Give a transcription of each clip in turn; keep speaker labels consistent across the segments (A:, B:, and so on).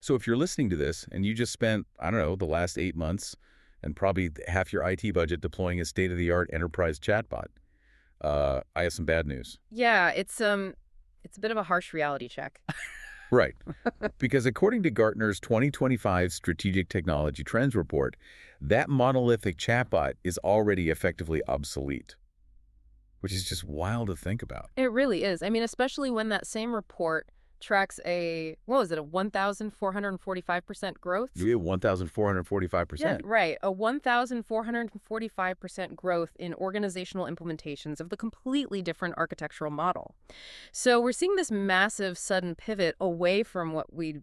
A: So if you're listening to this and you just spent, I don't know, the last 8 months and probably half your IT budget deploying a state-of-the-art enterprise chatbot, I have some bad news.
B: Yeah, it's a bit of a harsh reality check.
A: Right. Because according to Gartner's 2025 Strategic Technology Trends Report, that monolithic chatbot is already effectively obsolete, which is just wild to think about.
B: It really is. I mean, especially when that same report tracks what was it, a 1,445% growth?
A: You have
B: Yeah,
A: 1,445%.
B: right. A 1,445% growth in organizational implementations of the completely different architectural model. So we're seeing this massive sudden pivot away from what we,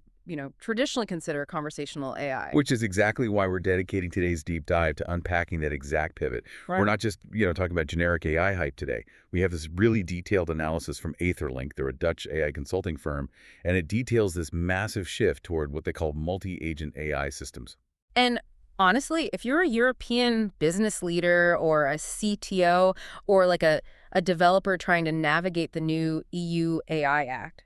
B: traditionally consider conversational AI.
A: Which is exactly why we're dedicating today's deep dive to unpacking that exact pivot.
B: Right.
A: We're not just, talking about generic AI hype today. We have this really detailed analysis from AetherLink. They're a Dutch AI consulting firm, and it details this massive shift toward what they call multi-agent AI systems.
B: And honestly, if you're a European business leader or a CTO or like a developer trying to navigate the new EU AI Act,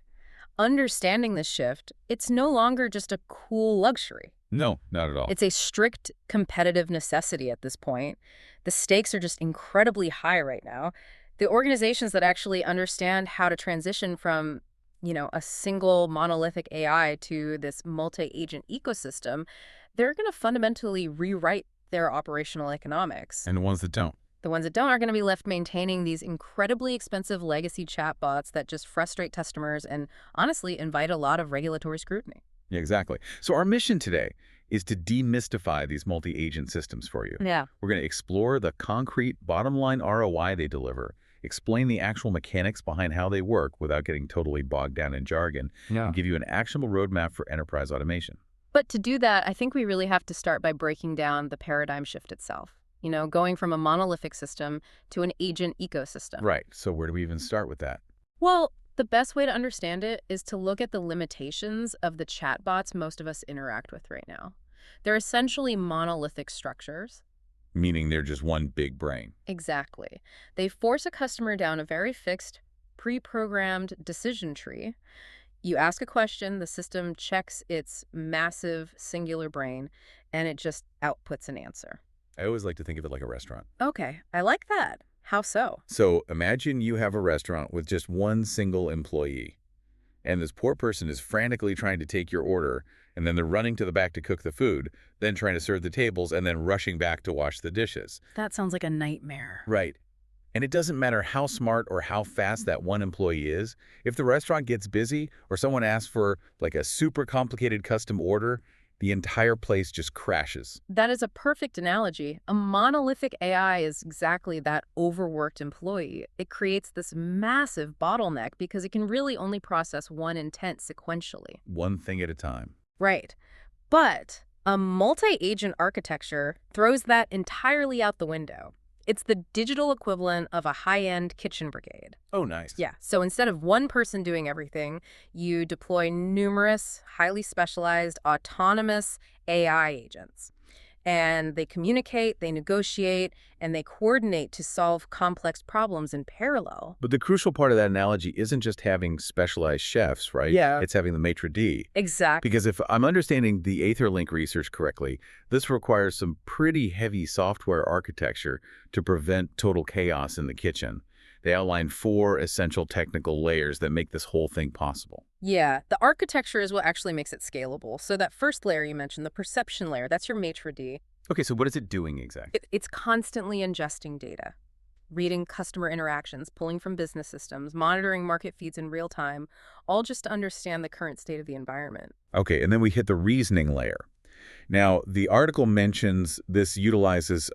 B: understanding this shift, it's no longer just a cool luxury.
A: No, not at all.
B: It's a strict competitive necessity at this point. The stakes are just incredibly high right now. The organizations that actually understand how to transition from, a single monolithic AI to this multi-agent ecosystem, they're going to fundamentally rewrite their operational economics.
A: And the ones that don't.
B: The ones that don't are going to be left maintaining these incredibly expensive legacy chatbots that just frustrate customers and honestly invite a lot of regulatory scrutiny.
A: Yeah, exactly. So our mission today is to demystify these multi-agent systems for you.
B: Yeah.
A: We're going to explore the concrete bottom line ROI they deliver, explain the actual mechanics behind how they work without getting totally bogged down in jargon, and give you an actionable roadmap for enterprise automation.
B: But to do that, I think we really have to start by breaking down the paradigm shift itself. Going from a monolithic system to an agent ecosystem.
A: Right. So where do we even start with that?
B: Well, the best way to understand it is to look at the limitations of the chatbots most of us interact with right now. They're essentially monolithic structures.
A: Meaning they're just one big brain.
B: Exactly. They force a customer down a very fixed, pre-programmed decision tree. You ask a question, the system checks its massive singular brain, and it just outputs an answer.
A: I always like to think of it like a restaurant.
B: Okay, I like that. How so?
A: So imagine you have a restaurant with just one single employee, and this poor person is frantically trying to take your order, and then they're running to the back to cook the food, then trying to serve the tables, and then rushing back to wash the dishes.
B: That sounds like a nightmare.
A: Right. And it doesn't matter how smart or how fast that one employee is. If the restaurant gets busy or someone asks for like a super complicated custom order, the entire place just crashes.
B: That is a perfect analogy. A monolithic AI is exactly that overworked employee. It creates this massive bottleneck because it can really only process one intent sequentially.
A: One thing at a time.
B: Right. But a multi-agent architecture throws that entirely out the window. It's the digital equivalent of a high-end kitchen brigade.
A: Oh, nice.
B: Yeah, so instead of one person doing everything, you deploy numerous, highly specialized, autonomous AI agents. And they communicate, they negotiate, and they coordinate to solve complex problems in parallel.
A: But the crucial part of that analogy isn't just having specialized chefs, right?
B: Yeah.
A: It's having the maitre d'.
B: Exactly.
A: Because if I'm understanding the AetherLink research correctly, this requires some pretty heavy software architecture to prevent total chaos in the kitchen. They outline 4 essential technical layers that make this whole thing possible.
B: Yeah, the architecture is what actually makes it scalable. So that first layer you mentioned, the perception layer, that's your maitre d'.
A: Okay, so what is it doing exactly?
B: It's constantly ingesting data, reading customer interactions, pulling from business systems, monitoring market feeds in real time, all just to understand the current state of the environment.
A: Okay, and then we hit the reasoning layer. Now, the article mentions this utilizes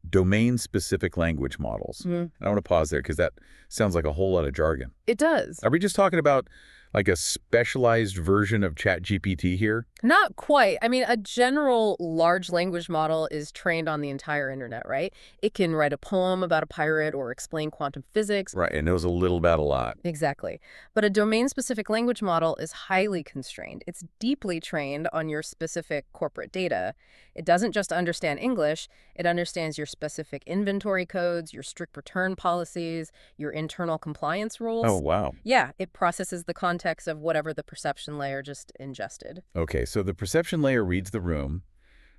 A: domain-specific language models. And I want to pause there because that sounds like a whole lot of jargon.
B: It does.
A: Are we just talking about like a specialized version of ChatGPT here?
B: Not quite. I mean, a general large language model is trained on the entire internet, right? It can write a poem about a pirate or explain quantum physics.
A: Right, and knows a little about a lot.
B: Exactly. But a domain-specific language model is highly constrained. It's deeply trained on your specific corporate data. It doesn't just understand English, it understands your specific inventory codes, your strict return policies, your internal compliance rules.
A: Oh, wow.
B: Yeah, it processes the content context of whatever the perception layer just ingested.
A: Okay, so the perception layer reads the room,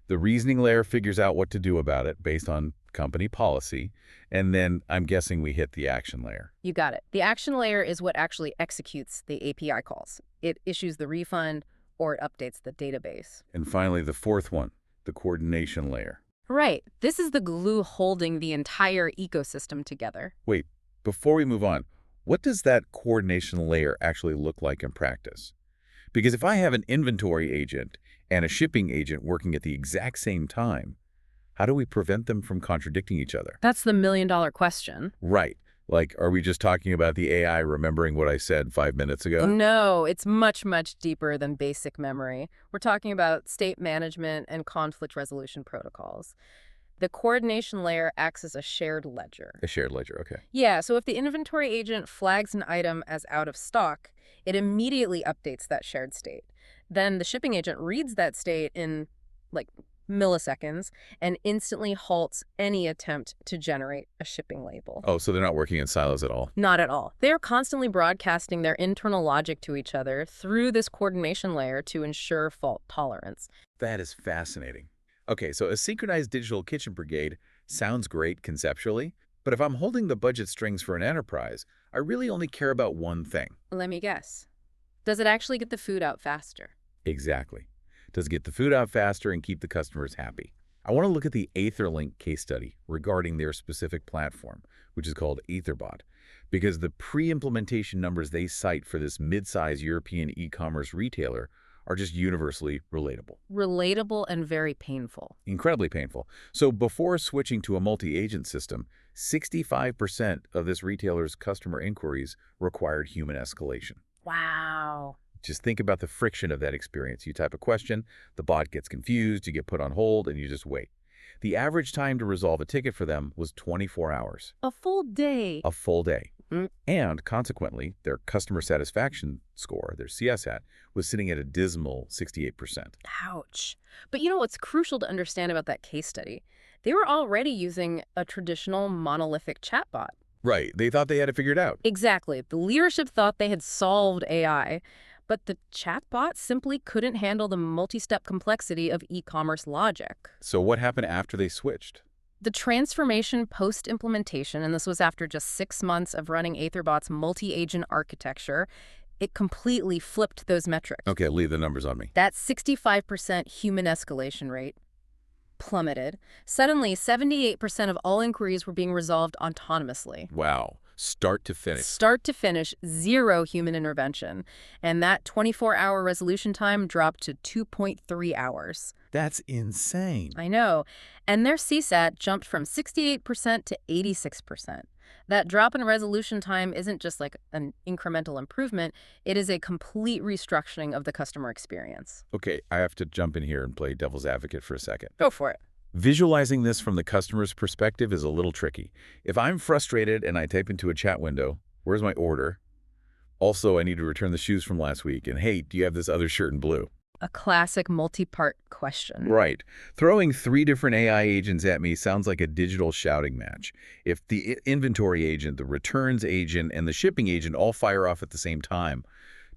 A: the reasoning layer figures out what to do about it based on company policy, and then I'm guessing we hit the action layer.
B: You got it. The action layer is what actually executes the API calls. It issues the refund or it updates the database.
A: And finally, the fourth one, the coordination layer.
B: Right. This is the glue holding the entire ecosystem together.
A: Wait, before we move on, what does that coordination layer actually look like in practice? Because if I have an inventory agent and a shipping agent working at the exact same time, how do we prevent them from contradicting each other?
B: That's the million-dollar question.
A: Right. Like, are we just talking about the AI remembering what I said 5 minutes ago?
B: No, it's much, much deeper than basic memory. We're talking about state management and conflict resolution protocols. The coordination layer acts as a shared ledger.
A: A shared ledger, okay.
B: Yeah, so if the inventory agent flags an item as out of stock, it immediately updates that shared state. Then the shipping agent reads that state in, like, milliseconds and instantly halts any attempt to generate a shipping label.
A: Oh, so they're not working in silos at all?
B: Not at all. They're constantly broadcasting their internal logic to each other through this coordination layer to ensure fault tolerance.
A: That is fascinating. Okay, so a synchronized digital kitchen brigade sounds great conceptually, but if I'm holding the budget strings for an enterprise, I really only care about one thing.
B: Let me guess. Does it actually get the food out faster?
A: Exactly. Does it get the food out faster and keep the customers happy? I want to look at the AetherLink case study regarding their specific platform, which is called AetherBot, because the pre-implementation numbers they cite for this mid-size European e-commerce retailer are just universally relatable.
B: Relatable and very painful.
A: Incredibly painful. So before switching to a multi-agent system, 65% of this retailer's customer inquiries required human escalation.
B: Wow.
A: Just think about the friction of that experience. You type a question, the bot gets confused, you get put on hold, and you just wait. The average time to resolve a ticket for them was 24 hours.
B: A full day.
A: A full day. And consequently, their customer satisfaction score, their CSAT, was sitting at a dismal 68%.
B: Ouch. But you know what's crucial to understand about that case study? They were already using a traditional monolithic chatbot.
A: Right. They thought they had it figured out.
B: Exactly. The leadership thought they had solved AI, but the chatbot simply couldn't handle the multi-step complexity of e-commerce logic.
A: So what happened after they switched?
B: The transformation post-implementation, and this was after just 6 months of running AetherBot's multi-agent architecture, it completely flipped those metrics.
A: Okay, leave the numbers on me.
B: That 65% human escalation rate plummeted. Suddenly, 78% of all inquiries were being resolved autonomously.
A: Wow. Start to finish.
B: Start to finish, zero human intervention. And that 24-hour resolution time dropped to 2.3 hours.
A: That's insane.
B: I know. And their CSAT jumped from 68% to 86%. That drop in resolution time isn't just like an incremental improvement. It is a complete restructuring of the customer experience.
A: Okay, I have to jump in here and play devil's advocate for a second.
B: Go for it.
A: Visualizing this from the customer's perspective is a little tricky. If I'm frustrated and I type into a chat window, where's my order? Also, I need to return the shoes from last week. And hey, do you have this other shirt in blue?
B: A classic multi-part question.
A: Right. Throwing 3 different AI agents at me sounds like a digital shouting match. If the inventory agent, the returns agent, and the shipping agent all fire off at the same time,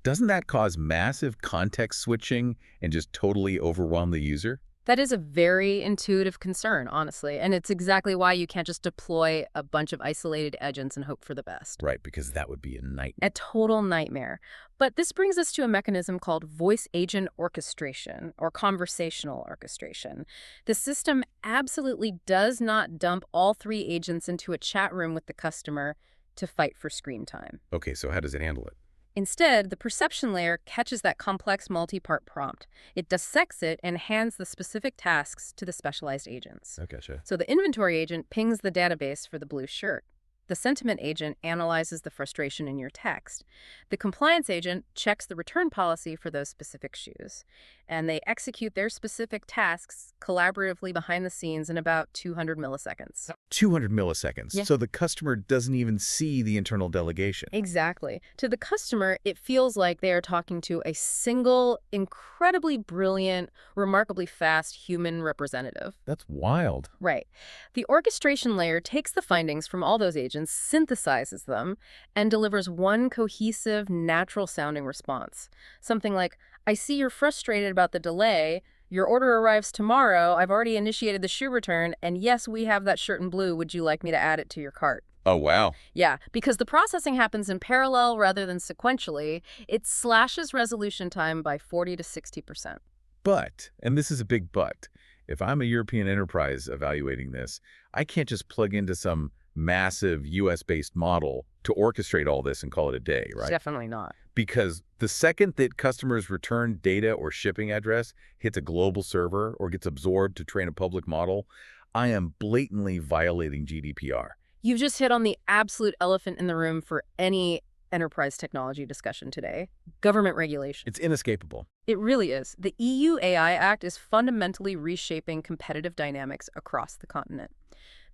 A: doesn't that cause massive context switching and just totally overwhelm the user?
B: That is a very intuitive concern, honestly, and it's exactly why you can't just deploy a bunch of isolated agents and hope for the best.
A: Right, because that would be a nightmare.
B: A total nightmare. But this brings us to a mechanism called voice agent orchestration or conversational orchestration. The system absolutely does not dump all 3 agents into a chat room with the customer to fight for screen time.
A: Okay, so how does it handle it?
B: Instead, the perception layer catches that complex multi-part prompt. It dissects it and hands the specific tasks to the specialized agents.
A: I gotcha.
B: So the inventory agent pings the database for the blue shirt. The sentiment agent analyzes the frustration in your text. The compliance agent checks the return policy for those specific shoes. And they execute their specific tasks collaboratively behind the scenes in about 200 milliseconds.
A: 200 milliseconds.
B: Yeah.
A: So the customer doesn't even see the internal delegation.
B: Exactly. To the customer, it feels like they are talking to a single, incredibly brilliant, remarkably fast human representative.
A: That's wild.
B: Right. The orchestration layer takes the findings from all those agents agents, synthesizes them, and delivers one cohesive, natural-sounding response. Something like, I see you're frustrated about the delay. Your order arrives tomorrow. I've already initiated the shoe return, and yes, we have that shirt in blue. Would you like me to add it to your cart?
A: Oh, wow.
B: Yeah, because the processing happens in parallel rather than sequentially, it slashes resolution time by 40 to 60%.
A: But, and this is a big but, if I'm a European enterprise evaluating this, I can't just plug into some massive US-based model to orchestrate all this and call it a day, right?
B: Definitely not.
A: Because the second that customers' return data or shipping address hits a global server or gets absorbed to train a public model, I am blatantly violating GDPR.
B: You've just hit on the absolute elephant in the room for any enterprise technology discussion today: government regulation.
A: It's inescapable.
B: It really is. The EU AI Act is fundamentally reshaping competitive dynamics across the continent.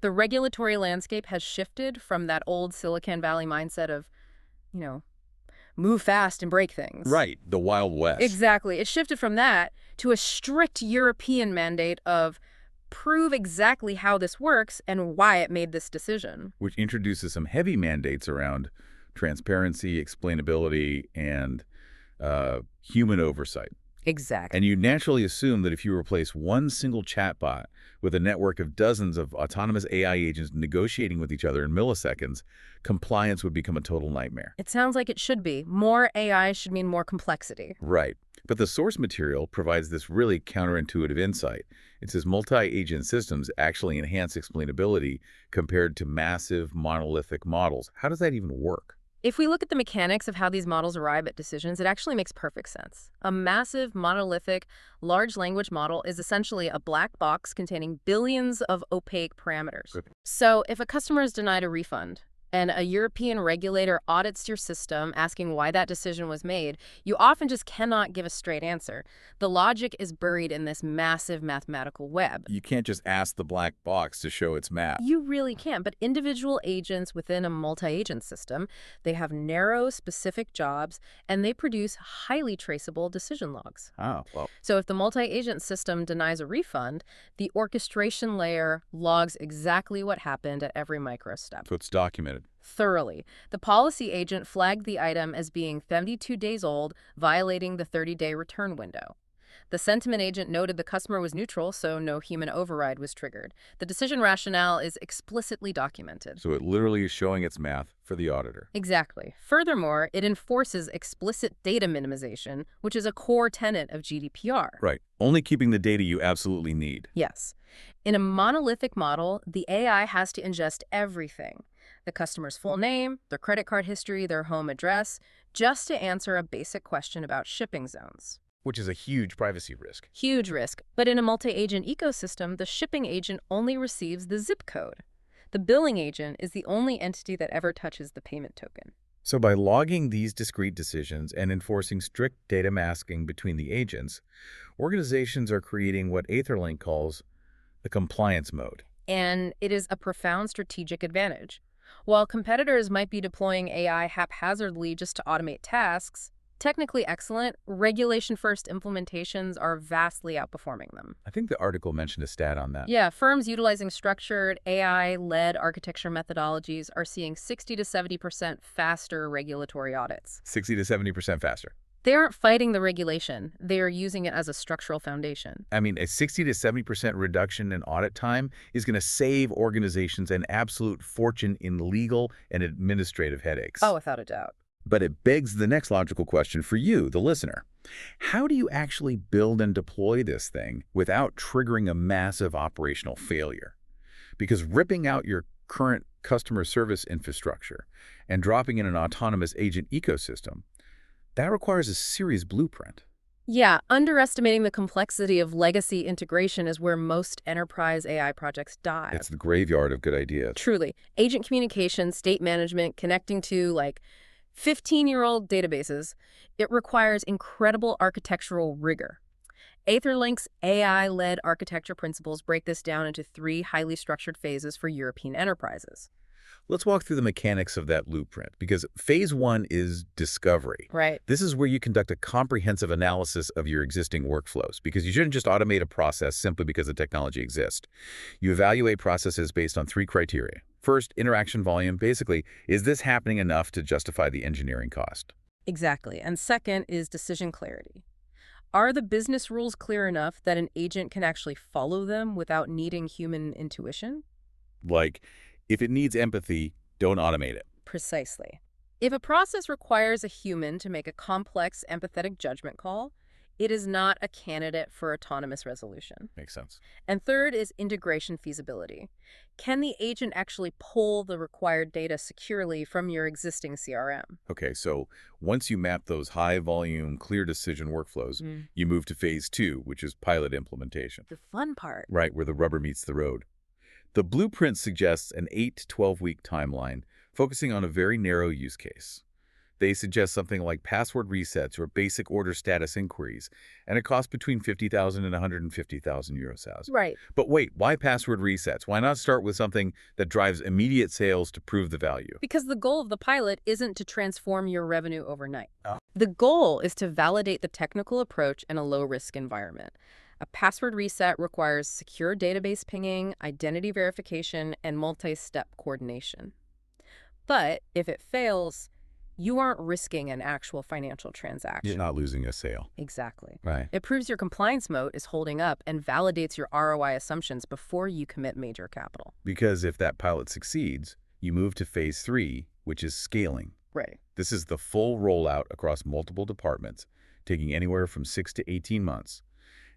B: The regulatory landscape has shifted from that old Silicon Valley mindset of, you know, move fast and break things.
A: Right, the Wild West.
B: Exactly. It shifted from that to a strict European mandate of prove exactly how this works and why it made this decision.
A: Which introduces some heavy mandates around transparency, explainability, and human oversight.
B: Exactly.
A: And you naturally assume that if you replace one single chatbot with a network of dozens of autonomous AI agents negotiating with each other in milliseconds, compliance would become a total nightmare.
B: It sounds like it should be. More AI should mean more complexity.
A: Right. But the source material provides this really counterintuitive insight. It says multi-agent systems actually enhance explainability compared to massive monolithic models. How does that even work?
B: If we look at the mechanics of how these models arrive at decisions, it actually makes perfect sense. A massive, monolithic, large language model is essentially a black box containing billions of opaque parameters.
A: Good.
B: So if a customer is denied a refund, and a European regulator audits your system asking why that decision was made, you often just cannot give a straight answer. The logic is buried in this massive mathematical web.
A: You can't just ask the black box to show its math.
B: You really can't, but individual agents within a multi-agent system, they have narrow, specific jobs, and they produce highly traceable decision logs.
A: Oh, well.
B: So if the multi-agent system denies a refund, the orchestration layer logs exactly what happened at every micro step.
A: So it's documented.
B: Thoroughly. The policy agent flagged the item as being 72 days old, violating the 30-day return window. The sentiment agent noted the customer was neutral, so no human override was triggered. The decision rationale is explicitly documented.
A: So it literally is showing its math for the auditor.
B: Exactly. Furthermore, it enforces explicit data minimization, which is a core tenet of GDPR.
A: Right. Only keeping the data you absolutely need.
B: Yes. In a monolithic model, the AI has to ingest everything: the customer's full name, their credit card history, their home address, just to answer a basic question about shipping zones.
A: Which is a huge privacy risk.
B: Huge risk. But in a multi-agent ecosystem, the shipping agent only receives the zip code. The billing agent is the only entity that ever touches the payment token.
A: So by logging these discrete decisions and enforcing strict data masking between the agents, organizations are creating what AetherLink calls the compliance mode.
B: And it is a profound strategic advantage. While competitors might be deploying AI haphazardly just to automate tasks, technically excellent, regulation-first implementations are vastly outperforming them.
A: I think the article mentioned a stat on that.
B: Yeah, firms utilizing structured, AI-led architecture methodologies are seeing 60 to 70% faster regulatory audits.
A: 60 to 70% faster.
B: They aren't fighting the regulation. They are using it as a structural foundation.
A: I mean, a 60 to 70% reduction in audit time is going to save organizations an absolute fortune in legal and administrative headaches.
B: Oh, without a doubt.
A: But it begs the next logical question for you, the listener. How do you actually build and deploy this thing without triggering a massive operational failure? Because ripping out your current customer service infrastructure and dropping in an autonomous agent ecosystem, that requires a serious blueprint.
B: Yeah, underestimating the complexity of legacy integration is where most enterprise AI projects die.
A: It's the graveyard of good ideas.
B: Truly. Agent communication, state management, connecting to, 15-year-old databases, it requires incredible architectural rigor. AetherLink's AI-led architecture principles break this down into 3 highly structured phases for European enterprises.
A: Let's walk through the mechanics of that blueprint, because phase one is discovery.
B: Right.
A: This is where you conduct a comprehensive analysis of your existing workflows, because you shouldn't just automate a process simply because the technology exists. You evaluate processes based on three criteria. First, interaction volume. Basically, is this happening enough to justify the engineering cost?
B: Exactly. And second is decision clarity. Are the business rules clear enough that an agent can actually follow them without needing human intuition?
A: Like, if it needs empathy, don't automate it.
B: Precisely. If a process requires a human to make a complex, empathetic judgment call, it is not a candidate for autonomous resolution.
A: Makes sense.
B: And third is integration feasibility. Can the agent actually pull the required data securely from your existing CRM?
A: Okay, so once you map those high-volume, clear decision workflows, you move to phase two, which is pilot implementation.
B: The fun part.
A: Right, where the rubber meets the road. The blueprint suggests an 8 to 12-week timeline, focusing on a very narrow use case. They suggest something like password resets or basic order status inquiries, and it costs between 50,000 and 150,000 euros.
B: Right.
A: But wait, why password resets? Why not start with something that drives immediate sales to prove the value?
B: Because the goal of the pilot isn't to transform your revenue overnight.
A: Oh.
B: The goal is to validate the technical approach in a low-risk environment. A password reset requires secure database pinging, identity verification, and multi-step coordination. But if it fails, you aren't risking an actual financial transaction.
A: You're not losing a sale.
B: Exactly.
A: Right.
B: It proves your compliance moat is holding up and validates your ROI assumptions before you commit major capital.
A: Because if that pilot succeeds, you move to phase three, which is scaling.
B: Right.
A: This is the full rollout across multiple departments, taking anywhere from 6 to 18 months.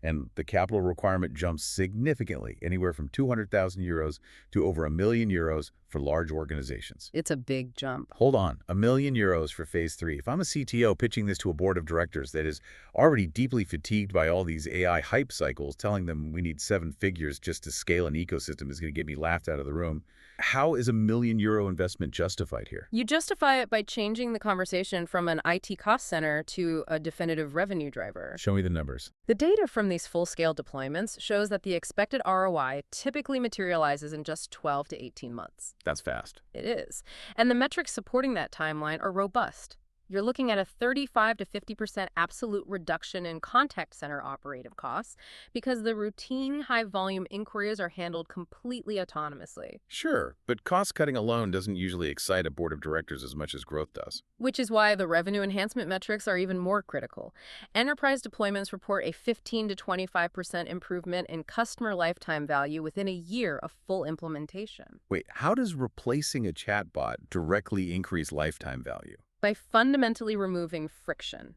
A: And the capital requirement jumps significantly, anywhere from 200,000 euros to over €1,000,000 for large organizations.
B: It's a big jump.
A: Hold on, €1,000,000 for phase three. If I'm a CTO pitching this to a board of directors that is already deeply fatigued by all these AI hype cycles, telling them we need 7 figures just to scale an ecosystem is going to get me laughed out of the room. How is €1,000,000 investment justified here?
B: You justify it by changing the conversation from an IT cost center to a definitive revenue driver.
A: Show me the numbers.
B: The data from these full-scale deployments shows that the expected ROI typically materializes in just 12 to 18 months.
A: That's fast.
B: It is. And the metrics supporting that timeline are robust. You're looking at a 35 to 50% absolute reduction in contact center operative costs because the routine high-volume inquiries are handled completely autonomously.
A: Sure, but cost-cutting alone doesn't usually excite a board of directors as much as growth does.
B: Which is why the revenue enhancement metrics are even more critical. Enterprise deployments report a 15 to 25% improvement in customer lifetime value within a year of full implementation.
A: Wait, how does replacing a chatbot directly increase lifetime value?
B: By fundamentally removing friction.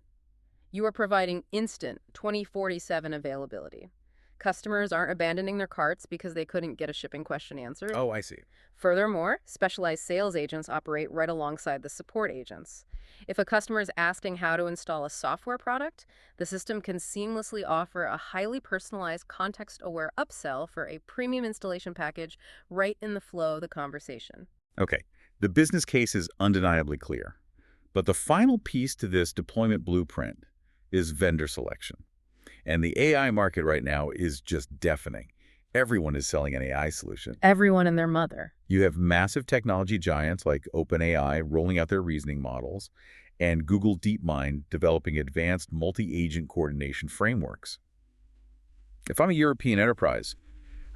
B: You are providing instant 24/7 availability. Customers aren't abandoning their carts because they couldn't get a shipping question answered.
A: Oh, I see.
B: Furthermore, specialized sales agents operate right alongside the support agents. If a customer is asking how to install a software product, the system can seamlessly offer a highly personalized, context-aware upsell for a premium installation package right in the flow of the conversation.
A: Okay, the business case is undeniably clear. But the final piece to this deployment blueprint is vendor selection. And the AI market right now is just deafening. Everyone is selling an AI solution.
B: Everyone and their mother.
A: You have massive technology giants like OpenAI rolling out their reasoning models, and Google DeepMind developing advanced multi-agent coordination frameworks. If I'm a European enterprise,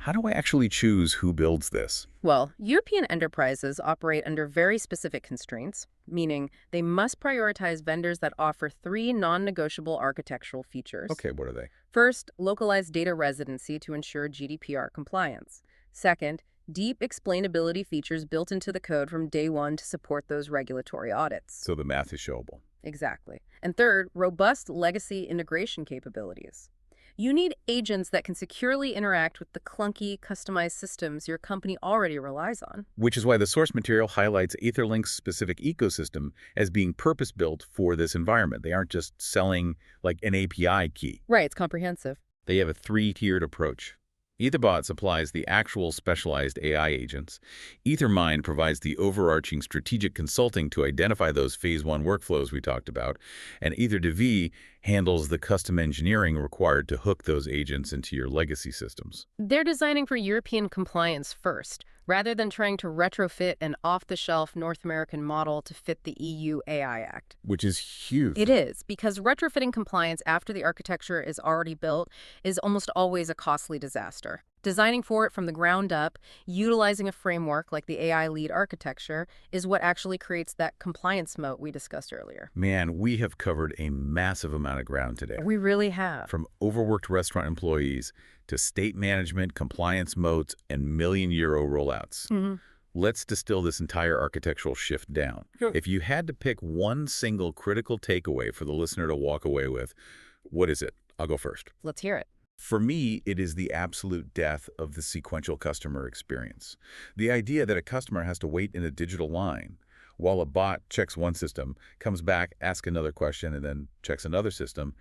A: how do I actually choose who builds this?
B: Well, European enterprises operate under very specific constraints, meaning they must prioritize vendors that offer 3 non-negotiable architectural features.
A: Okay, what are they?
B: First, localized data residency to ensure GDPR compliance. Second, deep explainability features built into the code from day one to support those regulatory audits.
A: So the math is showable.
B: Exactly. And third, robust legacy integration capabilities. You need agents that can securely interact with the clunky, customized systems your company already relies on.
A: Which is why the source material highlights AetherLink's specific ecosystem as being purpose-built for this environment. They aren't just selling like an API key.
B: Right, it's comprehensive.
A: They have a 3-tiered approach. EtherBot supplies the actual specialized AI agents. EtherMind provides the overarching strategic consulting to identify those phase 1 workflows we talked about. And EtherDV handles the custom engineering required to hook those agents into your legacy systems.
B: They're designing for European compliance first, rather than trying to retrofit an off-the-shelf North American model to fit the EU AI Act.
A: Which is huge.
B: It is, because retrofitting compliance after the architecture is already built is almost always a costly disaster. Designing for it from the ground up, utilizing a framework like the AI lead architecture, is what actually creates that compliance moat we discussed earlier.
A: Man, we have covered a massive amount of ground today.
B: We really have.
A: From overworked restaurant employees to state management, compliance moats, and million-euro rollouts. Let's distill this entire architectural shift down.
B: Sure.
A: If you had to pick one single critical takeaway for the listener to walk away with, what is it? I'll go first.
B: Let's hear it.
A: For me, it is the absolute death of the sequential customer experience. The idea that a customer has to wait in a digital line while a bot checks one system, comes back, asks another question, and then checks another system,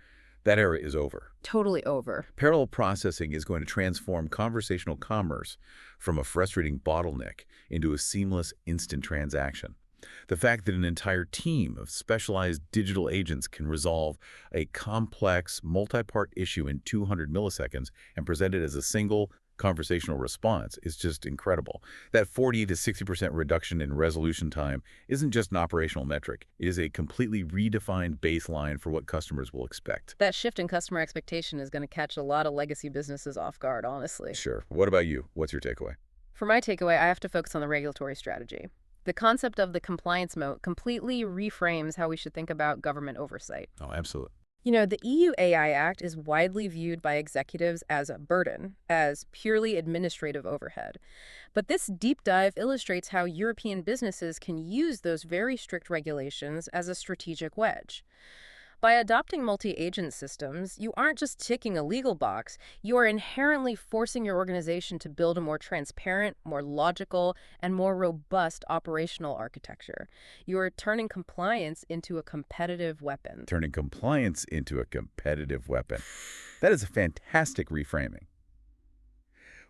A: that era is over.
B: Totally over.
A: Parallel processing is going to transform conversational commerce from a frustrating bottleneck into a seamless instant transaction. The fact that an entire team of specialized digital agents can resolve a complex, multi-part issue in 200 milliseconds and present it as a single conversational response is just incredible. That 40 to 60% reduction in resolution time isn't just an operational metric. It is a completely redefined baseline for what customers will expect.
B: That shift in customer expectation is going to catch a lot of legacy businesses off guard, honestly.
A: Sure. What about you? What's your takeaway?
B: For my takeaway, I have to focus on the regulatory strategy. The concept of the compliance moat completely reframes how we should think about government oversight.
A: Oh, absolutely.
B: You know, the EU AI Act is widely viewed by executives as a burden, as purely administrative overhead. But this deep dive illustrates how European businesses can use those very strict regulations as a strategic wedge. By adopting multi-agent systems, you aren't just ticking a legal box, you are inherently forcing your organization to build a more transparent, more logical, and more robust operational architecture. You are turning compliance into a competitive weapon.
A: Turning compliance into a competitive weapon. That is a fantastic reframing.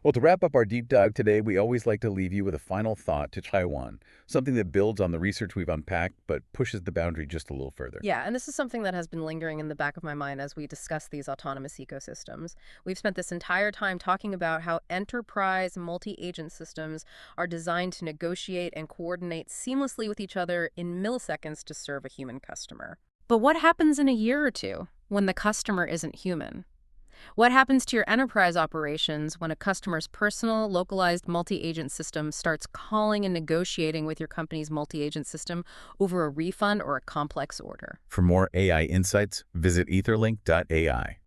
A: Well, to wrap up our deep dive today, we always like to leave you with a final thought to Taiwan, something that builds on the research we've unpacked but pushes the boundary just a little further.
B: Yeah, and this is something that has been lingering in the back of my mind as we discuss these autonomous ecosystems. We've spent this entire time talking about how enterprise multi-agent systems are designed to negotiate and coordinate seamlessly with each other in milliseconds to serve a human customer. But what happens in a year or two when the customer isn't human? What happens to your enterprise operations when a customer's personal, localized multi-agent system starts calling and negotiating with your company's multi-agent system over a refund or a complex order?
A: For more AI insights, visit etherlink.ai.